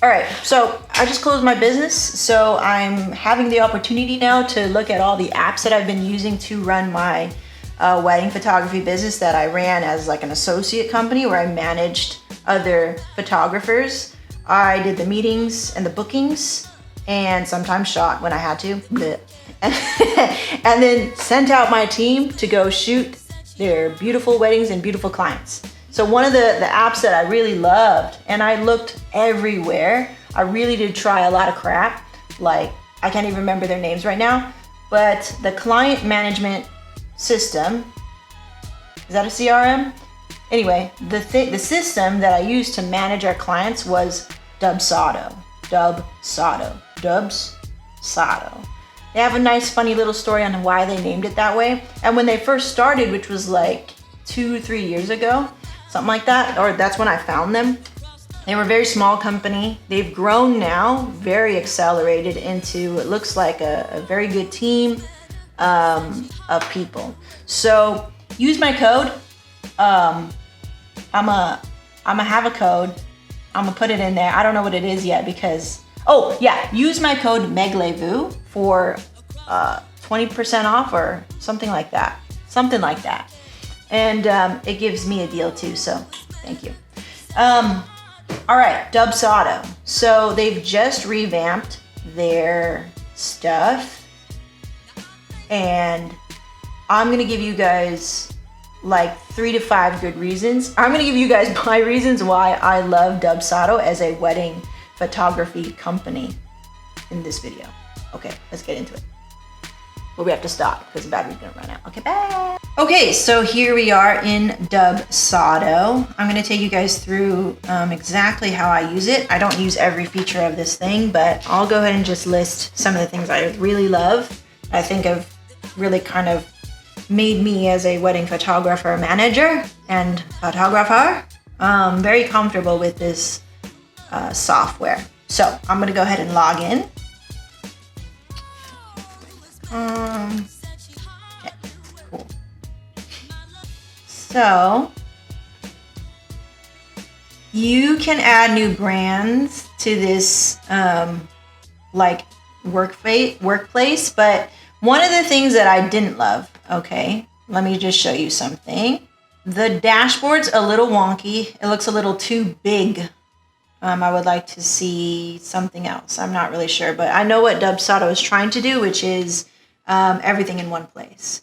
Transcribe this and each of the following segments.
All right, so I just closed my business, so I'm having the opportunity now to look at all the apps that I've been using to run my wedding photography business that I ran as like an associate company where I managed other photographers. I did the meetings and the bookings and sometimes shot when I had to. And then sent out my team to go shoot their beautiful weddings and beautiful clients. So one of the apps that I really loved, and I looked everywhere, I really did try a lot of crap, like I can't even remember their names right now, but the client management system, is that a CRM? Anyway, the system that I used to manage our clients was Dubsado. Dubsado. They have a nice funny little story on why they named it that way. And when they first started, which was like 2-3 years ago, something like that, or that's when I found them. They were a very small company. They've grown now, very accelerated into, it looks like a very good team of people. So use my code. I'm gonna have a code. I'm gonna put it in there. I don't know what it is yet because, oh yeah, use my code meglevu for 20% off or something like that. And it gives me a deal too, so thank you. All right, Dubsado. So they've just revamped their stuff, and I'm gonna give you guys like 3 to 5 good reasons. I'm gonna give you guys my reasons why I love Dubsado as a wedding photography company in this video. Okay, let's get into it. But we have to stop because the battery's gonna run out. Okay, bye. Okay, so here we are in Dubsado. I'm gonna take you guys through exactly how I use it. I don't use every feature of this thing, but I'll go ahead and just list some of the things I really love. I think have really kind of made me as a wedding photographer manager and photographer very comfortable with this software. So I'm gonna go ahead and log in. Okay, cool. So you can add new brands to this like workplace, but one of the things that I didn't love, okay, let me just show you something. The dashboard's a little wonky. It looks a little too big. I would like to see something else. I'm not really sure, but I know what Dubsado is trying to do, which is everything in one place.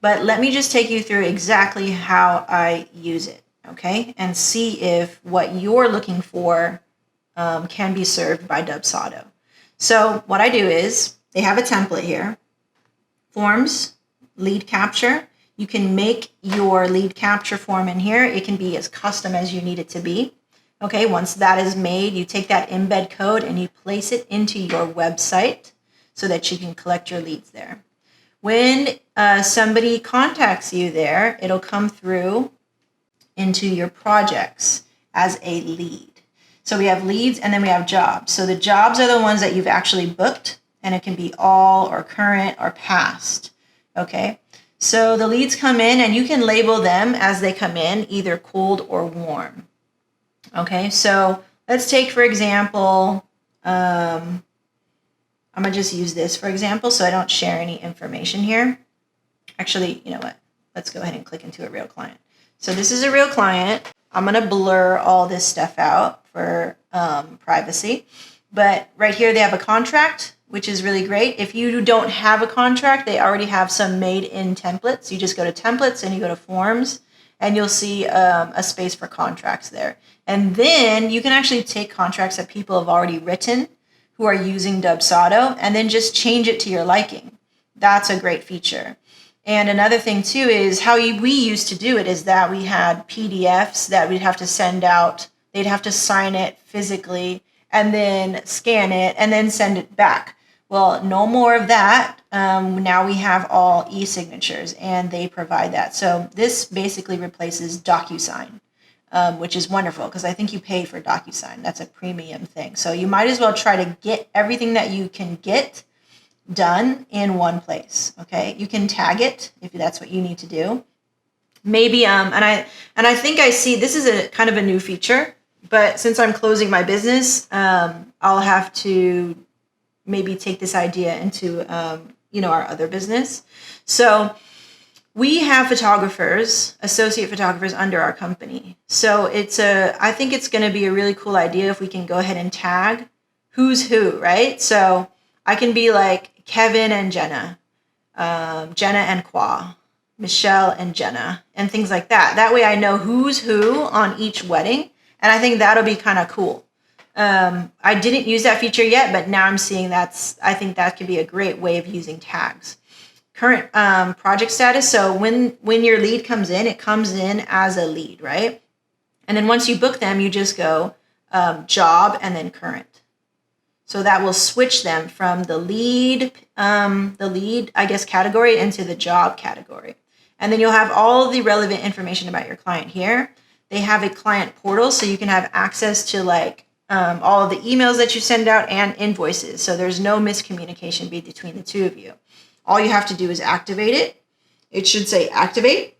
But let me just take you through exactly how I use it, okay? And see if what you're looking for can be served by Dubsado. So what I do is, they have a template here. Forms, lead capture. You can make your lead capture form in here. It can be as custom as you need it to be. Okay, once that is made, you take that embed code and you place it into your website so that you can collect your leads there. When somebody contacts you there, it'll come through into your projects as a lead. So we have leads and then we have jobs. So the jobs are the ones that you've actually booked, and it can be all or current or past. Okay, so the leads come in and you can label them as they come in, either cold or warm. Okay, so let's take, for example, I'm going to just use this, for example, so I don't share any information here. Actually, you know what? Let's go ahead and click into a real client. So this is a real client. I'm going to blur all this stuff out for privacy. But right here, they have a contract, which is really great. If you don't have a contract, they already have some made-in templates. You just go to templates and you go to forms, and you'll see a space for contracts there. And then you can actually take contracts that people have already written who are using Dubsado and then just change it to your liking. That's a great feature. And another thing too is how we used to do it is that we had PDFs that we'd have to send out. They'd have to sign it physically and then scan it and then send it back. Well, no more of that. Now we have all e-signatures and they provide that. So this basically replaces DocuSign, which is wonderful because I think you pay for DocuSign. That's a premium thing. So you might as well try to get everything that you can get done in one place. Okay, you can tag it if that's what you need to do. Maybe and I think I see this is a kind of a new feature. But since I'm closing my business, I'll have to maybe take this idea into, our other business. So we have photographers, associate photographers under our company. So I think it's going to be a really cool idea if we can go ahead and tag who's who, right? So I can be like Kevin and Jenna, Jenna and Kwa, Michelle and Jenna, and things like that. That way I know who's who on each wedding. And I think that'll be kind of cool. I didn't use that feature yet, but now I'm seeing I think that could be a great way of using tags. Current project status. So when your lead comes in, it comes in as a lead, right? And then once you book them, you just go job and then current. So that will switch them from the lead, I guess, category into the job category. And then you'll have all the relevant information about your client here. They have a client portal, so you can have access to all of the emails that you send out and invoices. So there's no miscommunication between the two of you. All you have to do is activate it. It should say activate.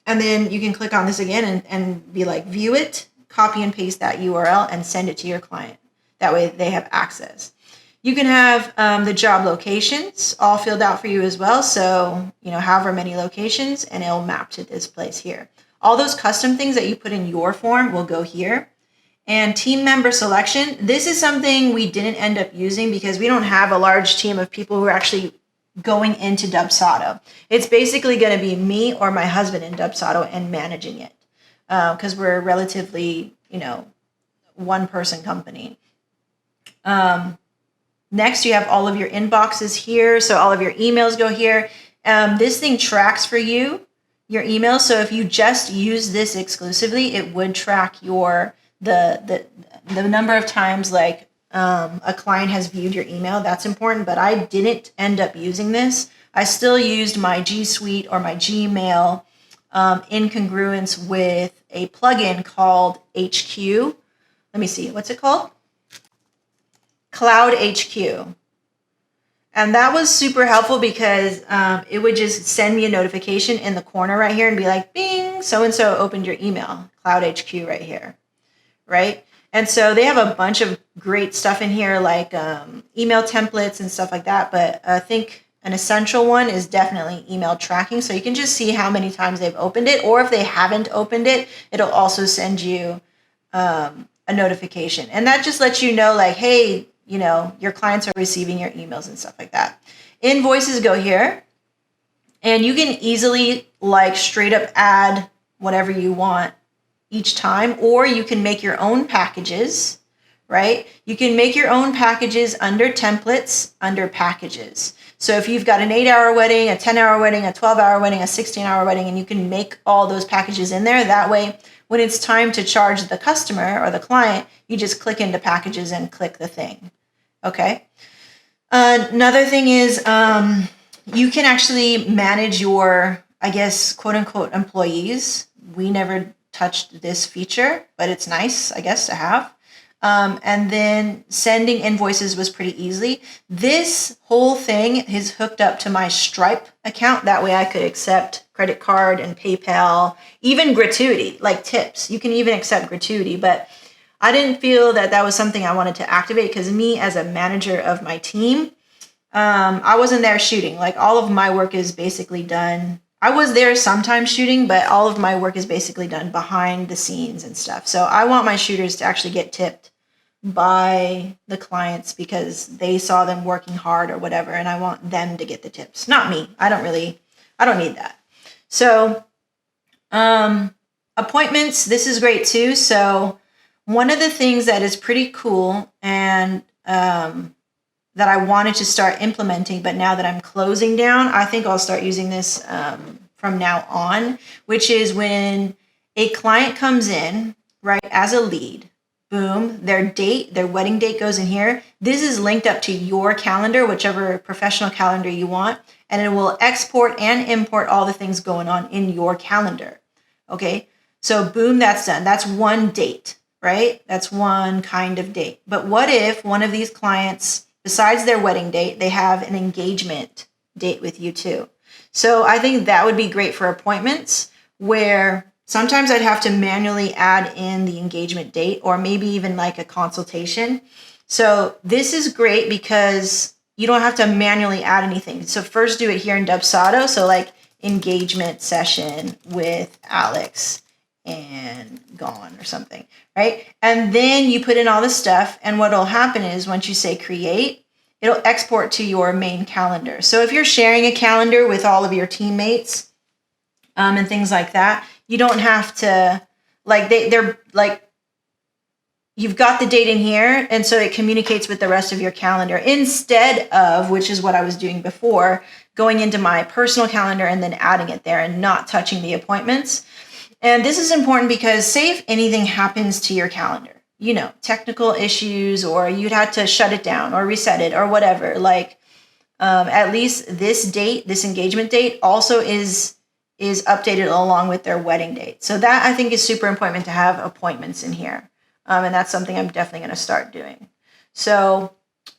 And then you can click on this again and be like, view it, copy and paste that URL and send it to your client. That way they have access. You can have the job locations all filled out for you as well. So, however many locations, and it'll map to this place here. All those custom things that you put in your form will go here. And team member selection. This is something we didn't end up using because we don't have a large team of people who are actually going into Dubsado. It's basically going to be me or my husband in Dubsado and managing it because we're a relatively, one-person company. Next, you have all of your inboxes here. So all of your emails go here. This thing tracks for you your emails. So if you just use this exclusively, it would track the number of times a client has viewed your email. That's important, but I didn't end up using this. I still used my G Suite or my Gmail in congruence with a plugin called HQ. Let me see, what's it called? Cloud HQ. And that was super helpful because it would just send me a notification in the corner right here and be like, bing, so-and-so opened your email, Cloud HQ right here, right? And so they have a bunch of great stuff in here like email templates and stuff like that. But I think an essential one is definitely email tracking. So you can just see how many times they've opened it, or if they haven't opened it, it'll also send you a notification. And that just lets you know hey, your clients are receiving your emails and stuff like that. Invoices go here. And you can easily straight up add whatever you want each time, or you can make your own packages, right? You can make your own packages under templates, under packages. So if you've got an 8-hour wedding, a 10-hour wedding, a 12-hour wedding, a 16-hour wedding, and you can make all those packages in there, that way, when it's time to charge the customer or the client, you just click into packages and click the thing, okay? Another thing is you can actually manage your, I guess, quote unquote, employees. We never touched this feature, but it's nice, I guess, to have. And then sending invoices was pretty easy. This whole thing is hooked up to my Stripe account. That way I could accept credit card and PayPal, even gratuity, like tips. You can even accept gratuity, but I didn't feel that was something I wanted to activate because me as a manager of my team, I wasn't there shooting. All of my work is basically done. I was there sometimes shooting, but all of my work is basically done behind the scenes and stuff. So I want my shooters to actually get tipped by the clients because they saw them working hard or whatever, and I want them to get the tips, not me. I don't need that. So appointments, this is great too. So one of the things that is pretty cool and that I wanted to start implementing, but now that I'm closing down, I think I'll start using this from now on, which is when a client comes in, right, as a lead, boom, their wedding date goes in here. This is linked up to your calendar, whichever professional calendar you want, and it will export and import all the things going on in your calendar, okay? So boom, that's done. That's one date, right? That's one kind of date. But what if one of these clients, besides their wedding date, they have an engagement date with you too? So I think that would be great for appointments where sometimes I'd have to manually add in the engagement date or maybe even like a consultation. So this is great because you don't have to manually add anything. So first do it here in Dubsado. So like engagement session with Alex and gone or something, right? And then you put in all the stuff. And what will happen is once you say create, it'll export to your main calendar. So if you're sharing a calendar with all of your teammates and things like that, you don't have to, like, they're like, you've got the date in here, and so it communicates with the rest of your calendar instead of, which is what I was doing before, going into my personal calendar and then adding it there and not touching the appointments. And this is important because say if anything happens to your calendar, you know, technical issues, or you'd have to shut it down or reset it or whatever, like at least this date, this engagement date also is updated along with their wedding date. So that I think is super important to have appointments in here. And that's something I'm definitely going to start doing. So,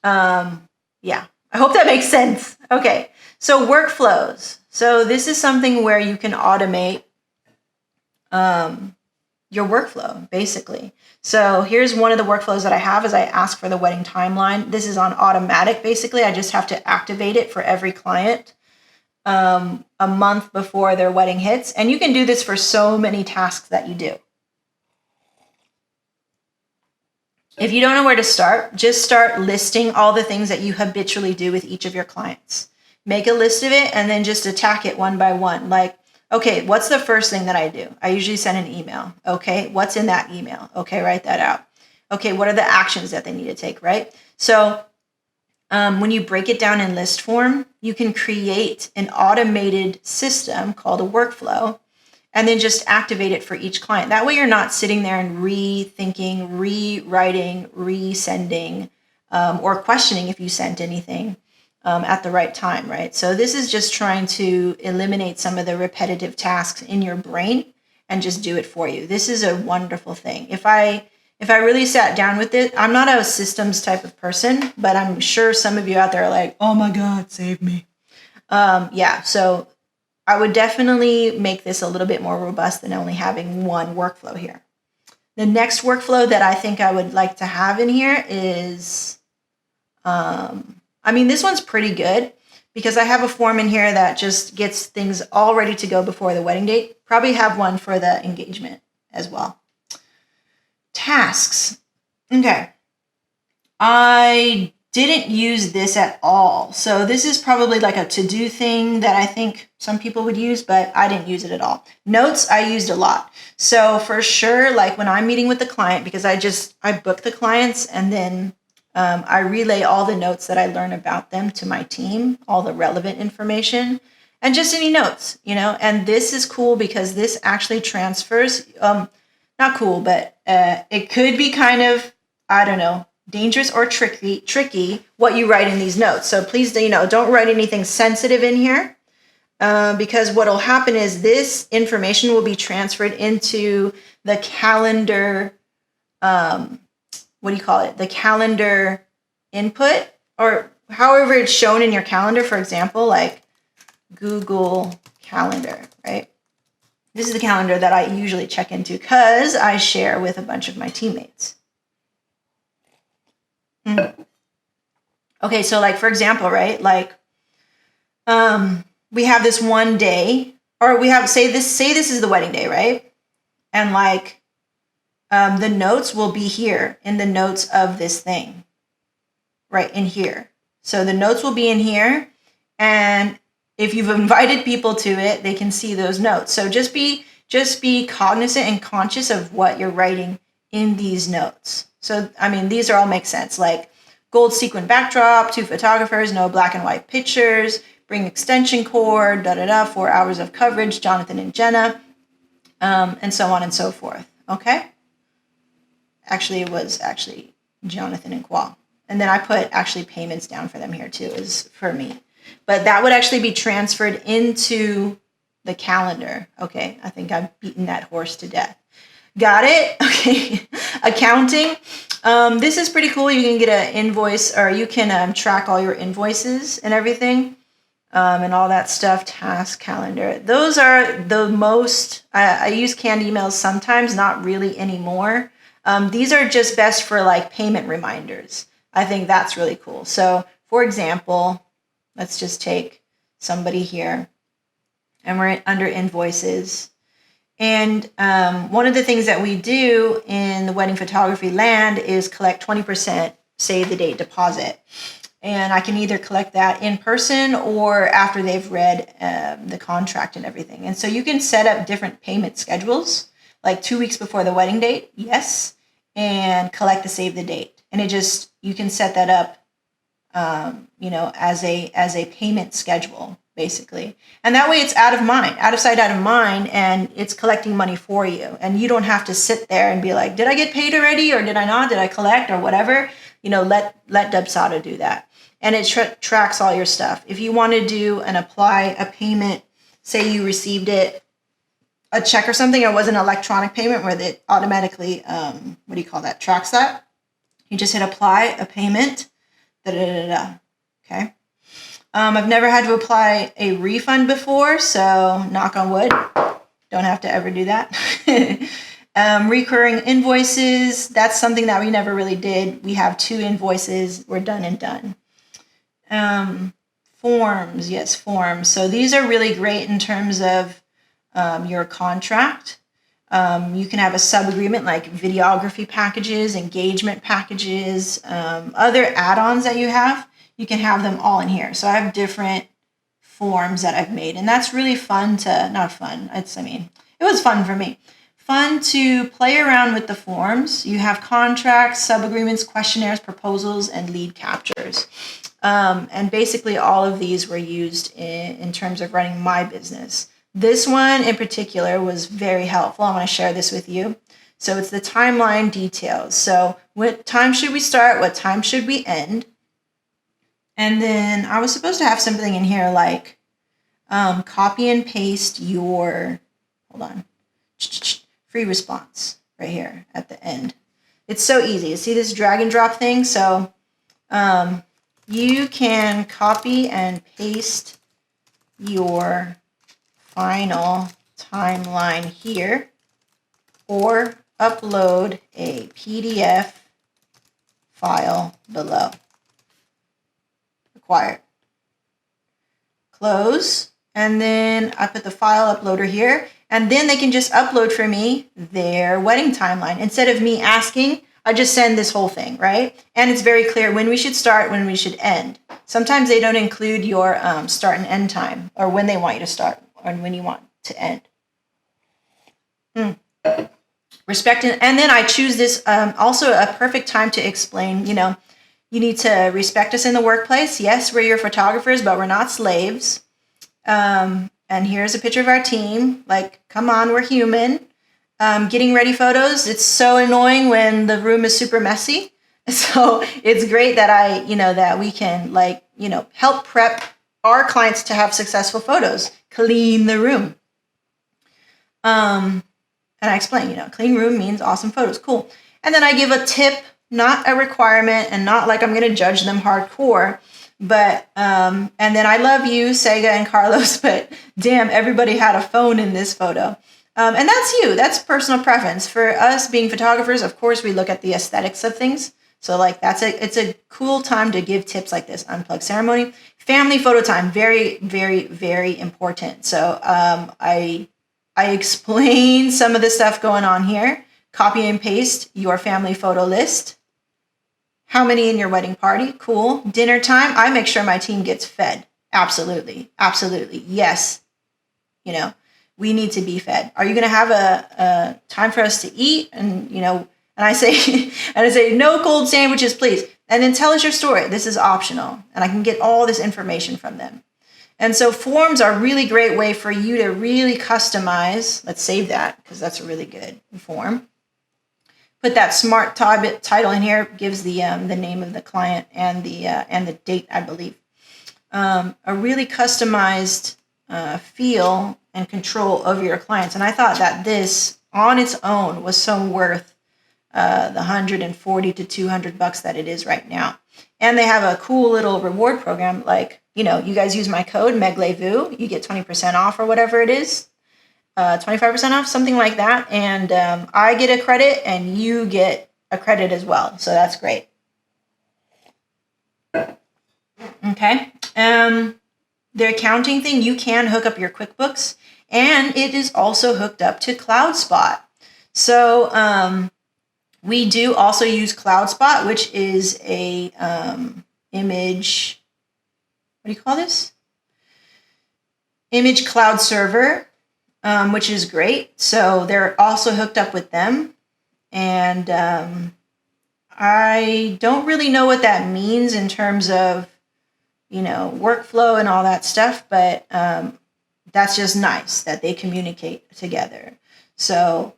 yeah, I hope that makes sense. Okay, so workflows. So this is something where you can automate your workflow, basically. So here's one of the workflows that I have is I ask for the wedding timeline. This is on automatic, basically. I just have to activate it for every client a month before their wedding hits. And you can do this for so many tasks that you do. If you don't know where to start, just start listing all the things that you habitually do with each of your clients. Make a list of it and then just attack it one by one. Like, okay, what's the first thing that I do? I usually send an email. Okay, what's in that email? Okay, write that out. Okay, what are the actions that they need to take, right? So when you break it down in list form, you can create an automated system called a workflow and then just activate it for each client. That way you're not sitting there and rethinking, rewriting, resending, or questioning if you sent anything at the right time, right? So this is just trying to eliminate some of the repetitive tasks in your brain and just do it for you. This is a wonderful thing. If I really sat down with it, I'm not a systems type of person, but I'm sure some of you out there are like, oh my God, save me. Yeah, so I would definitely make this a little bit more robust than only having one workflow here. The next workflow that I think I would like to have in here is, this one's pretty good because I have a form in here that just gets things all ready to go before the wedding date. Probably have one for the engagement as well. Tasks. Okay. I didn't use this at all. So this is probably like a to-do thing that I think some people would use, but I didn't use it at all. Notes, I used a lot. So for sure, like when I'm meeting with the client, because I book the clients and then I relay all the notes that I learn about them to my team, all the relevant information, and just any notes, you know. And this is cool because this actually transfers, not cool, but it could be kind of, I don't know, dangerous or tricky what you write in these notes. So please, don't write anything sensitive in here because what will happen is this information will be transferred into the calendar, the calendar input, or however it's shown in your calendar, for example, like Google Calendar, right? This is the calendar that I usually check into because I share with a bunch of my teammates. Okay, so like for example, right? Like we have this one day, or we have say this is the wedding day, right? And like the notes will be here in the notes of this thing, right in here. So the notes will be in here, and if you've invited people to it, they can see those notes. So just be cognizant and conscious of what you're writing in these notes. So, these all make sense, like gold sequin backdrop, 2 photographers, no black and white pictures, bring extension cord, 4 hours of coverage, Jonathan and Jenna, and so on and so forth, okay? Actually, it was Jonathan and Kwa. And then I put actually payments down for them here too, is for me. But that would actually be transferred into the calendar. Okay, I think I've beaten that horse to death. Got it? Okay. Accounting. This is pretty cool. You can get an invoice, or you can track all your invoices and everything. and all that stuff, task calendar. Those are the most, I use canned emails sometimes, not really anymore. These are just best for like payment reminders. I think that's really cool. So for example, let's just take somebody here and we're under invoices. And one of the things that we do in the wedding photography land is collect 20% save the date deposit. And I can either collect that in person or after they've read the contract and everything. And so you can set up different payment schedules, like 2 weeks before the wedding date, yes, and collect the save the date. And it just, you can set that up, as a payment schedule, basically. And that way it's out of mind, out of sight, out of mind, and it's collecting money for you. And you don't have to sit there and be like, did I get paid already? Or did I not? Did I collect or whatever? Let Dubsado do that. And it tracks all your stuff. If you want to do and apply a payment, say you received it, a check or something, it was an electronic payment where it automatically, tracks that. You just hit apply a payment, okay? I've never had to apply a refund before, so knock on wood, don't have to ever do that. Recurring invoices, that's something that we never really did. We have 2 invoices, we're done and done. Forms, yes, forms. So these are really great in terms of your contract. You can have a sub-agreement like videography packages, engagement packages, other add-ons that you have. You can have them all in here. So I have different forms that I've made, and that's really fun it was fun for me. Fun to play around with the forms. You have contracts, sub-agreements, questionnaires, proposals, and lead captures. And basically all of these were used in terms of running my business. This one in particular was very helpful. I want to share this with you. So it's the timeline details. So what time should we start? What time should we end? And then I was supposed to have something in here like copy and paste your, free response right here at the end. It's so easy. You see this drag and drop thing? So you can copy and paste your final timeline here or upload a PDF file below. Required. Close, and then I put the file uploader here, and then they can just upload for me their wedding timeline. Instead of me asking, I just send this whole thing, right? And it's very clear when we should start, when we should end. Sometimes they don't include your start and end time, or when they want you to start, or when you want to end. Respect, and then I choose this, also a perfect time to explain, you need to respect us in the workplace. Yes, we're your photographers, but we're not slaves. And here's a picture of our team. Like, come on, we're human. Getting ready photos. It's so annoying when the room is super messy. So it's great that that we can help prep our clients to have successful photos. Clean the room. And I explain, clean room means awesome photos. Cool. And then I give a tip, not a requirement, and not like I'm going to judge them hardcore. But, and then I love you, Sega and Carlos, but damn, everybody had a phone in this photo. And that's you. That's personal preference. For us being photographers, of course, we look at the aesthetics of things. So it's a cool time to give tips like this. Unplugged ceremony. Family photo time. Very, very, very important. So I explain some of the stuff going on here. Copy and paste your family photo list. How many in your wedding party? Cool. Dinner time. I make sure my team gets fed. Absolutely. Absolutely. Yes. We need to be fed. Are you going to have a time for us to eat? And, and I say, no cold sandwiches, please. And then tell us your story. This is optional. And I can get all this information from them. And so forms are a really great way for you to really customize. Let's save that because that's a really good form. Put that smart title in here. Gives the name of the client and the date, I believe. A really customized feel and control of your clients. And I thought that this on its own was so worth the 140 to 200 bucks that it is right now. And they have a cool little reward program. Like, you guys use my code meglevu, you get 20% off or whatever it is, 25% off, something like that. And I get a credit and you get a credit as well. So that's great. Okay. The accounting thing, you can hook up your QuickBooks, and it is also hooked up to CloudSpot. So we do also use CloudSpot, which is a image, what do you call this? Image cloud server, which is great. So they're also hooked up with them. And I don't really know what that means in terms of, workflow and all that stuff, but that's just nice that they communicate together. So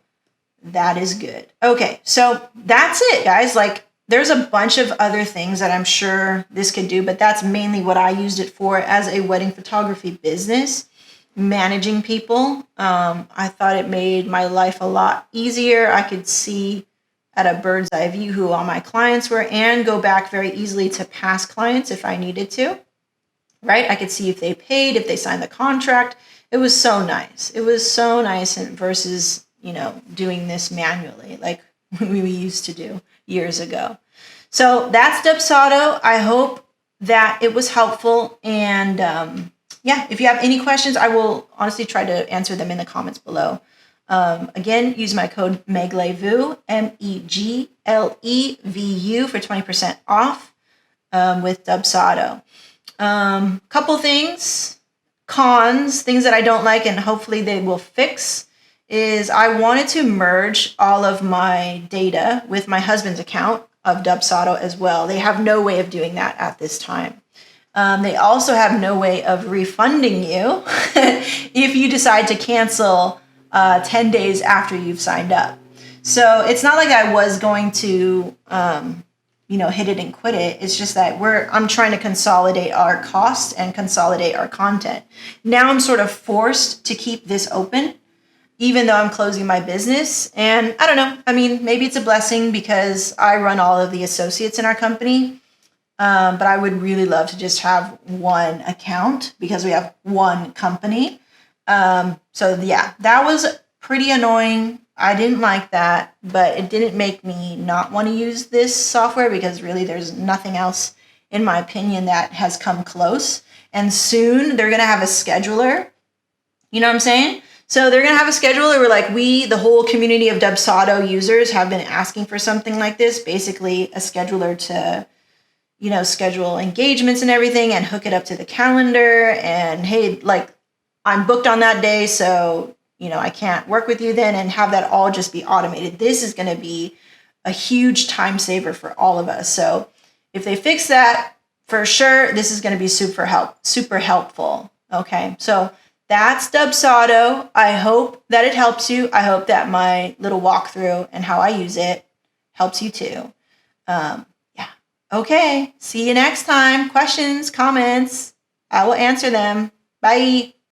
that is good. Okay, so that's it, guys. Like, there's a bunch of other things that I'm sure this could do, but that's mainly what I used it for as a wedding photography business, managing people. I thought it made my life a lot easier. I could see at a bird's eye view who all my clients were and go back very easily to past clients if I needed to, right? I could see if they paid, if they signed the contract. It was so nice. It was so nice versus, doing this manually like we used to do years ago. So that's Dubsado. I hope that it was helpful. And if you have any questions, I will honestly try to answer them in the comments below. Again, use my code meglevu, MEGLEVU for 20% off with Dubsado. Couple things, cons, things that I don't like and hopefully they will fix is I wanted to merge all of my data with my husband's account of Dubsado as well. They have no way of doing that at this time. They also have no way of refunding you if you decide to cancel 10 days after you've signed up. So it's not like I was going to, hit it and quit it. It's just that I'm trying to consolidate our costs and consolidate our content. Now I'm sort of forced to keep this open, even though I'm closing my business. And I don't know, maybe it's a blessing because I run all of the associates in our company. But I would really love to just have one account because we have one company. That was pretty annoying. I didn't like that, but it didn't make me not want to use this software because really there's nothing else, in my opinion, that has come close. And soon they're going to have a scheduler. You know what I'm saying? So they're going to have a scheduler where the whole community of Dubsado users have been asking for something like this, basically a scheduler to, schedule engagements and everything and hook it up to the calendar. And hey, I'm booked on that day, so, I can't work with you then, and have that all just be automated. This is going to be a huge time saver for all of us. So if they fix that, for sure, this is going to be super helpful. Okay, so that's Dubsado. I hope that it helps you. I hope that my little walkthrough and how I use it helps you too. Okay, see you next time. Questions, comments, I will answer them. Bye.